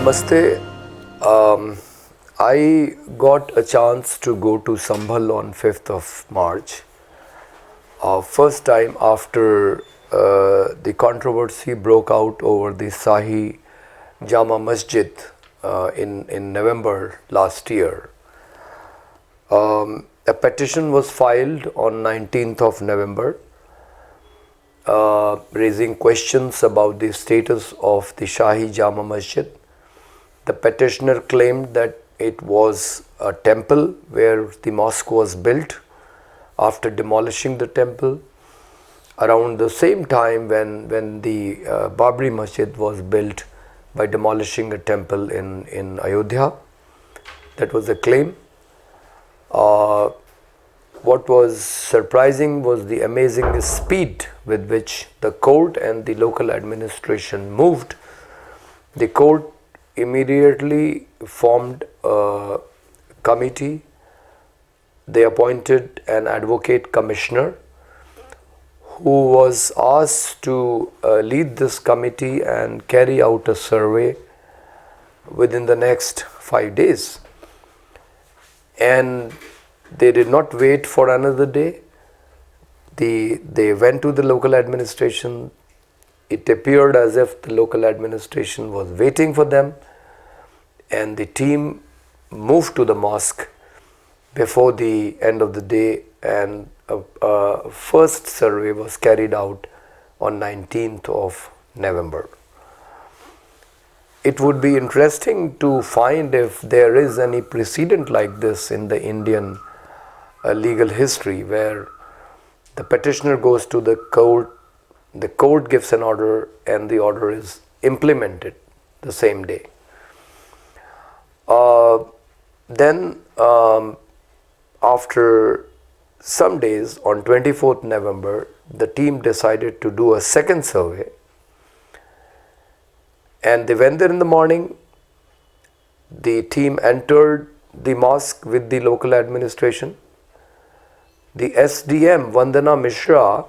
Namaste. I got a chance to go to Sambhal on 5th of March. First time after the controversy broke out over the Sahi Jama Masjid in November last year. A petition was filed on 19th of November raising questions about the status of the Shahi Jama Masjid. The petitioner claimed that it was a temple where the mosque was built after demolishing the temple around the same time when the Babri Masjid was built by demolishing a temple in Ayodhya. That was the claim. What was surprising was the amazing speed with which the court and the local administration moved. The court immediately formed a committee. They appointed an advocate commissioner who was asked to lead this committee and carry out a survey within the next 5 days. And they did not wait for another day. They went to the local administration. It appeared as if the local administration was waiting for them, and the team moved to the mosque before the end of the day, and a first survey was carried out on 19th of November. It would be interesting to find if there is any precedent like this in the Indian legal history, where the petitioner goes to the court gives an order, and the order is implemented the same day. Then after some days, on 24th November, the team decided to do a second survey, and they went there in the morning. The team entered the mosque with the local administration. The SDM Vandana Mishra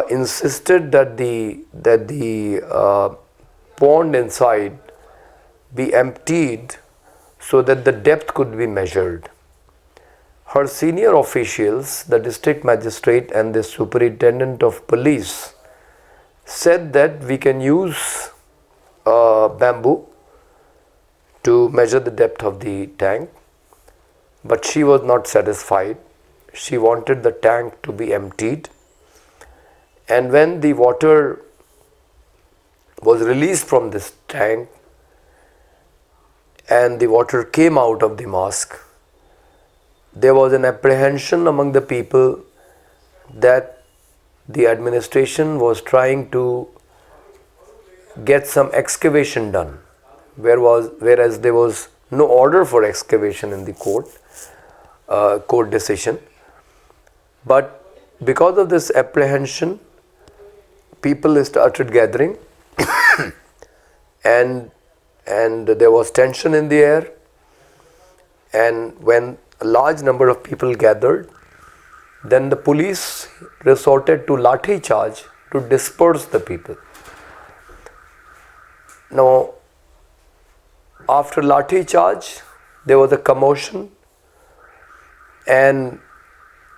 insisted that the pond inside be emptied so that the depth could be measured. Her senior officials, the district magistrate and the superintendent of police, said that we can use bamboo to measure the depth of the tank, but she was not satisfied. She wanted the tank to be emptied, and when the water was released from this tank and the water came out of the mosque, there was an apprehension among the people that the administration was trying to get some excavation done, whereas there was no order for excavation in the court decision. But because of this apprehension, people started gathering and there was tension in the air, and when a large number of people gathered, then the police resorted to lathi charge to disperse the people. Now, after lathi charge, there was a commotion, and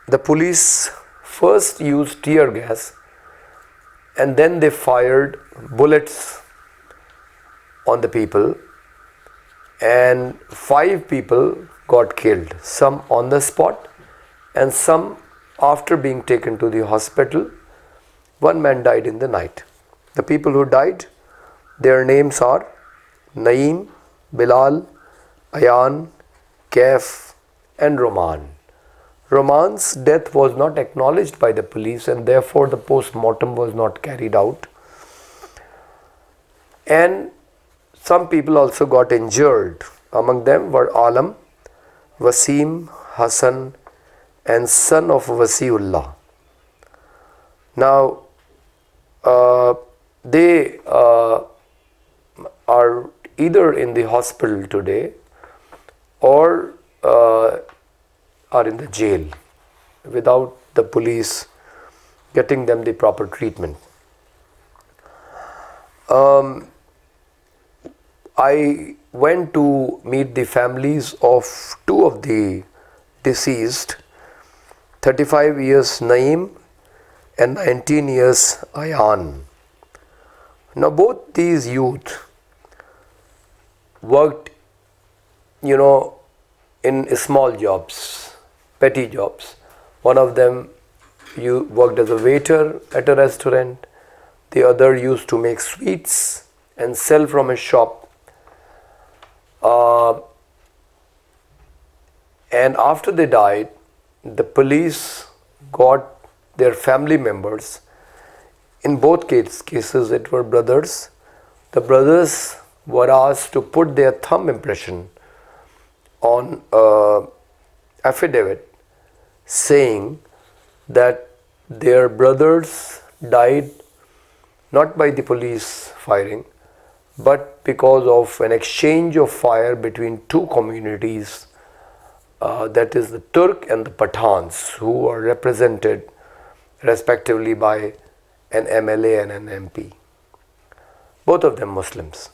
the police first used tear gas, and then they fired bullets on the people, and 5 people got killed, some on the spot and some after being taken to the hospital. 1 man died in the night. The people who died, their names are Naeem, Bilal, Ayan, Kaif and Roman. Roman's death was not acknowledged by the police, and therefore the post-mortem was not carried out. And some people also got injured. Among them were Alam, Wasim, Hassan and son of Wasiullah. Now, they are either in the hospital today or are in the jail without the police getting them the proper treatment. I went to meet the families of two of the deceased, 35 years Naeem and 19 years Ayan. Now both these youth worked, in small jobs, petty jobs. One of them worked as a waiter at a restaurant. The other used to make sweets and sell from a shop. And after they died, the police got their family members. In both cases, it were brothers. The brothers were asked to put their thumb impression on affidavit saying that their brothers died not by the police firing, but because of an exchange of fire between two communities, that is the Turk and the Pathans, who are represented respectively by an MLA and an MP, both of them Muslims.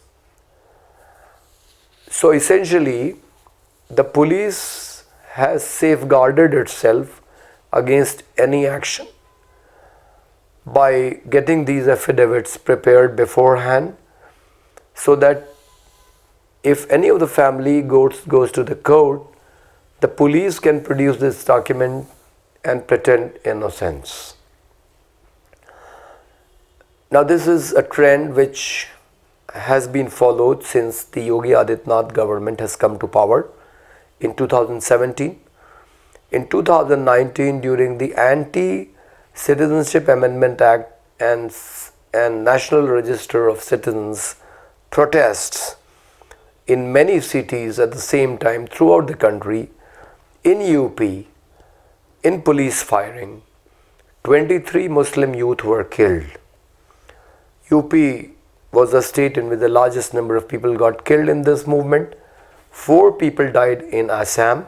So essentially, the police has safeguarded itself against any action by getting these affidavits prepared beforehand, so that if any of the family goes to the court, the police can produce this document and pretend innocence. Now this is a trend which has been followed since the Yogi Adityanath government has come to power in 2017. In 2019, during the Anti-Citizenship Amendment Act and National Register of Citizens protests in many cities at the same time throughout the country, in UP, in police firing, 23 Muslim youth were killed. UP was the state in which the largest number of people got killed in this movement. 4 people died in Assam,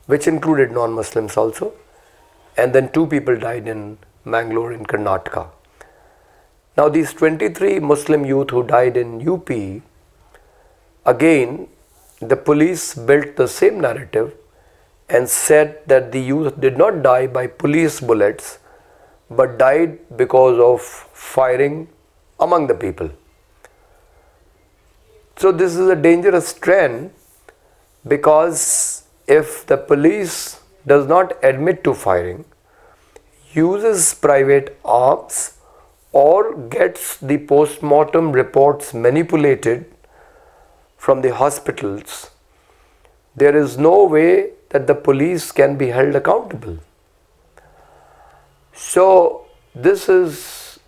which included non-Muslims also, and then 2 people died in Mangalore in Karnataka. Now these 23 Muslim youth who died in UP, again the police built the same narrative and said that the youth did not die by police bullets, but died because of firing among the people. So this is a dangerous trend, because if the police does not admit to firing, uses private arms, or gets the post-mortem reports manipulated from the hospitals, there is no way that the police can be held accountable. So this is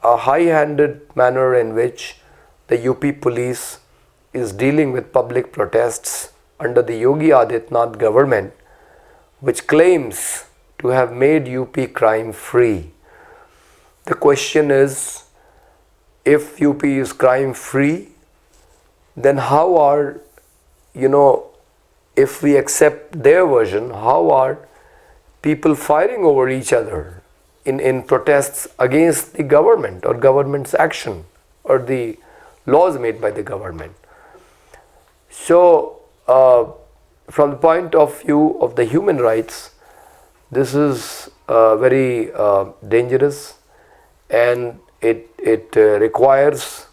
a high-handed manner in which the UP police is dealing with public protests under the Yogi Adityanath government, which claims to have made UP crime free. The question is, if UP is crime free, then how are, if we accept their version, how are people firing over each other in protests against the government or government's action or the laws made by the government? So, from the point of view of the human rights, this is very dangerous, and it requires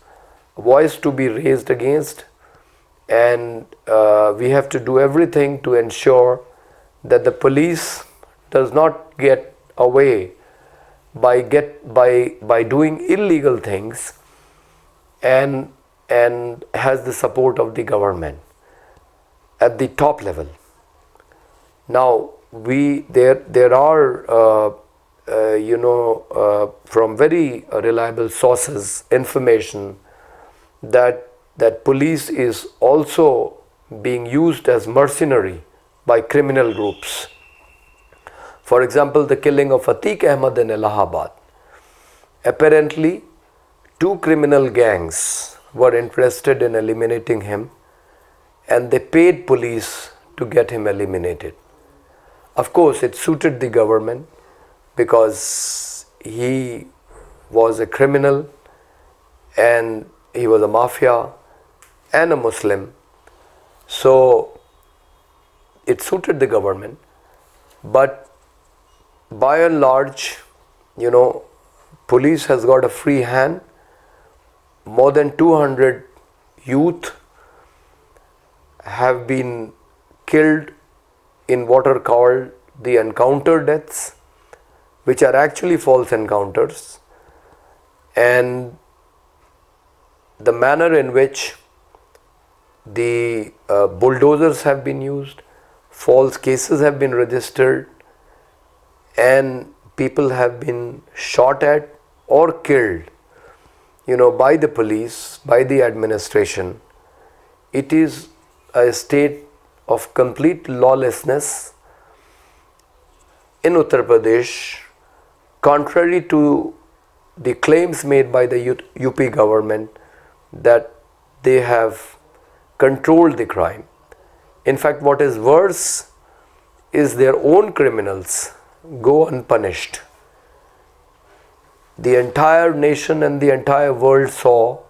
a voice to be raised against, and we have to do everything to ensure that the police does not get away by doing illegal things and has the support of the government at the top level. Now there are from very reliable sources information that police is also being used as mercenary by criminal groups. For example, the killing of Atiq Ahmed in Allahabad. Apparently, 2 criminal gangs were interested in eliminating him, and they paid police to get him eliminated. Of course, it suited the government because he was a criminal and he was a mafia, and a Muslim. So it suited the government. But by and large, police has got a free hand. More than 200 youth have been killed in what are called the encounter deaths, which are actually false encounters. And the manner in which the bulldozers have been used, false cases have been registered, and people have been shot at or killed, by the police, by the administration. It is a state of complete lawlessness in Uttar Pradesh, contrary to the claims made by the UP government that they have controlled the crime. In fact, what is worse is their own criminals go unpunished. The entire nation and the entire world saw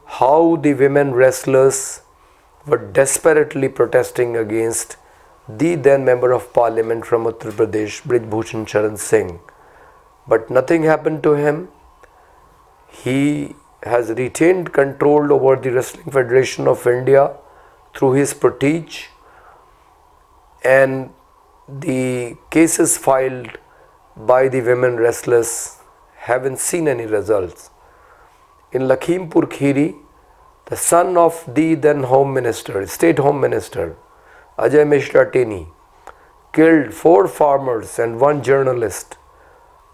how the women wrestlers were desperately protesting against the then Member of Parliament from Uttar Pradesh, Brij Bhushan Charan Singh. But nothing happened to him. He has retained control over the Wrestling Federation of India through his protege, and the cases filed by the women wrestlers haven't seen any results. In Lakhimpur Kheri, the son of the then State Home Minister, Ajay Mishra Teni, killed 4 farmers and 1 journalist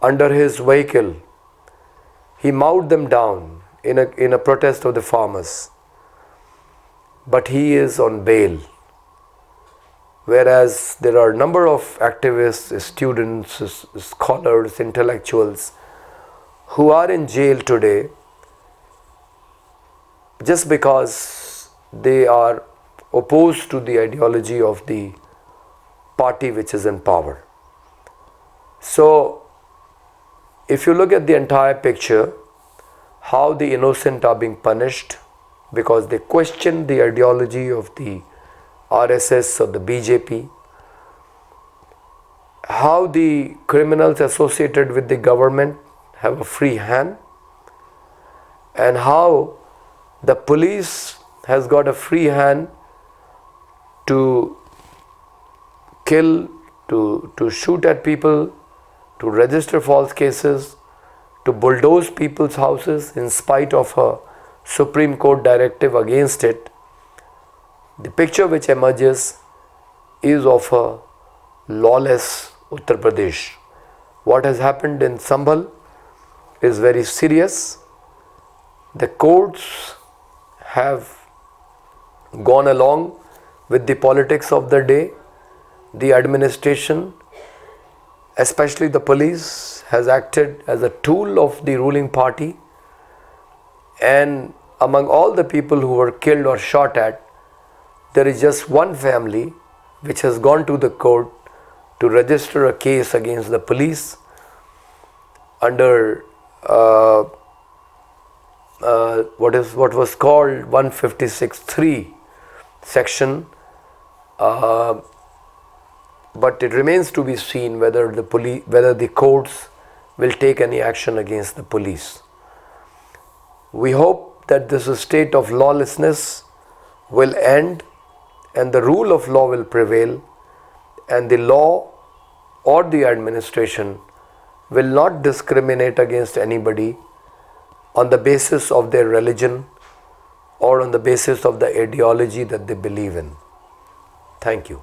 under his vehicle. He mowed them down in a protest of the farmers. But he is on bail. Whereas there are a number of activists, students, scholars, intellectuals who are in jail today just because they are opposed to the ideology of the party which is in power. So, if you look at the entire picture, how the innocent are being punished because they question the ideology of the RSS or the BJP, how the criminals associated with the government have a free hand, and how the police has got a free hand to kill, to shoot at people, to register false cases, to bulldoze people's houses in spite of a Supreme Court directive against it. The picture which emerges is of a lawless Uttar Pradesh. What has happened in Sambhal is very serious. The courts have gone along with the politics of the day. The administration, especially the police, has acted as a tool of the ruling party. And among all the people who were killed or shot at, there is just one family which has gone to the court to register a case against the police under what was called 156(3) section, but it remains to be seen whether the courts will take any action against the police. We hope that this state of lawlessness will end and the rule of law will prevail, and the law or the administration will not discriminate against anybody on the basis of their religion or on the basis of the ideology that they believe in. Thank you.